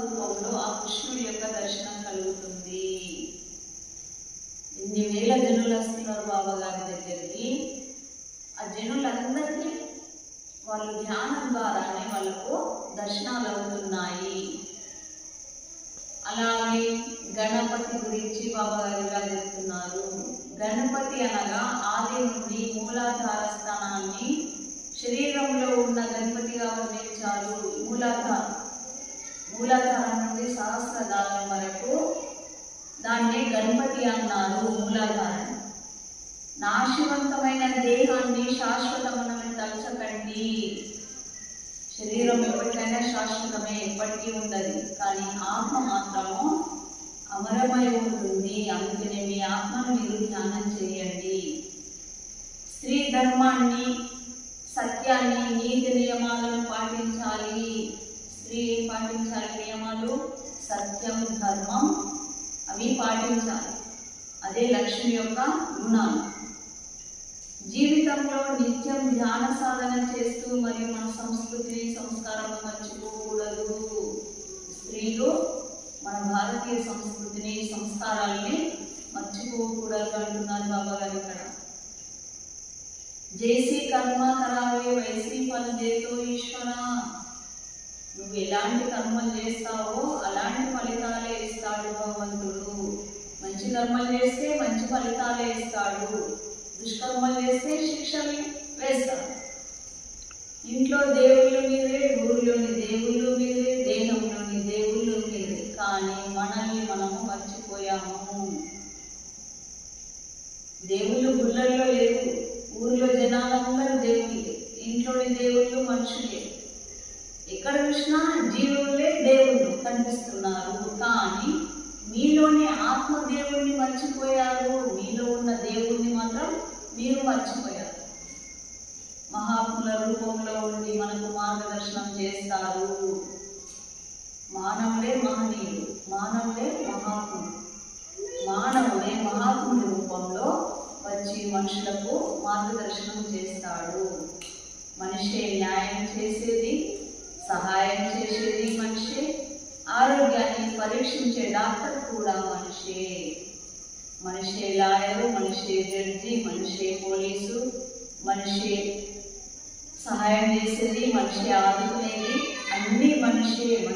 రూపంలో ఆ కృష్ణుడి యొక్క దర్శనం కలుగుతుంది. ఎన్ని వేల జనులు వస్తున్నారు బాబా గారి దగ్గరికి. ఆ జనులందరికీ వాళ్ళు ధ్యానం ద్వారానే వాళ్ళకు దర్శనాలు అవుతున్నాయి. అలాగే గణపతి గురించి బాబా గారు ఇలా చెప్తున్నారు. గణపతి అనగా ఆది నుండి మూలాధార స్థానాన్ని శరీరంలో ఉన్న గణపతిగా వర్ణించారు. మూలాధారం నుండి సహస్రధారం వరకు దాన్నే గణపతి అన్నారు. మూలాధారం. నాశవంతమైన దేహాన్ని శాశ్వతమని తలచకండి. శరీరం ఎప్పటికైనా శాశ్వతమే, ఎప్పటికీ ఉండదు. కానీ ఆత్మ మాత్రము అమరమై ఉంటుంది. అందుకనే మీ ఆత్మను మీరు ధ్యానం చేయండి. స్త్రీ ధర్మాన్ని, సత్యాన్ని, నీతి నియమాలను పాటించాలి. స్త్రీ పాటించాలి నియమాలు, సత్యం, ధర్మం అవి పాటించాలి. అదే లక్ష్మి యొక్క గుణాలు. జీవితంలో నిత్యం ధ్యాన సాధన చేస్తూ మరియు మన సంస్కృతిని, సంస్కారాలను మర్చిపోకూడదు. స్త్రీలు మన భారతీయ సంస్కృతిని, సంస్కారాలని మర్చిపోకూడదు అంటున్నారు బాబా గారు ఇక్కడ. జైసీ కర్మ కరావే వైసీ ఫల్ దేతో ఈశ్వర. నువ్వు ఎలాంటి కర్మలు చేస్తావో అలాంటి ఫలితాలే ఇస్తాడు భగవంతుడు. మంచి కర్మలు చేస్తే మంచి ఫలితాలే ఇస్తాడు. దుష్కర్మలు చేస్తే శిక్షలు వేస్తాడు. ఇంట్లో దేవుళ్ళు మీరే, ఊరిలోని దేవుళ్ళు మీరే, దేహంలోని దేవుళ్ళు మీరే. కానీ మనల్ని మనము మర్చిపోయాము. దేవుళ్ళు గుళ్ళల్లో లేవు. ఊరిలో జనాలందరూ దేవుళ్ళే. ఇంట్లోని దేవుళ్ళు మనుషులే. ఎక్కడ చూసినా జీవులే దేవుళ్ళు కనిపిస్తున్నారు. కానీ మీలోని ఆత్మ దేవుణ్ణి మర్చిపోయారు. మీలో ఉన్న దేవుణ్ణి మాత్రం మీరు మర్చిపోయారు. మహాత్ముల రూపంలో ఉండి మనకు మార్గదర్శనం చేస్తారు. మానవుడే మహనీయుడు, మానవుడే మహాత్ముడు. మానవుడే మహాత్ముడి రూపంలో వచ్చి మనుషులకు మార్గదర్శనం చేస్తాడు. మనిషే న్యాయం చేసేది, సహాయం చేసేది మనిషే. ఆరోగ్యాన్ని పరీక్షించే డాక్టర్ కూడా మనిషే. మనిషే లాయరు, మనిషే జడ్జి, మనిషే పోలీసు, మనిషే సహాయం చేసేది, మనిషి ఆదుకునేది, అన్ని మనిషే.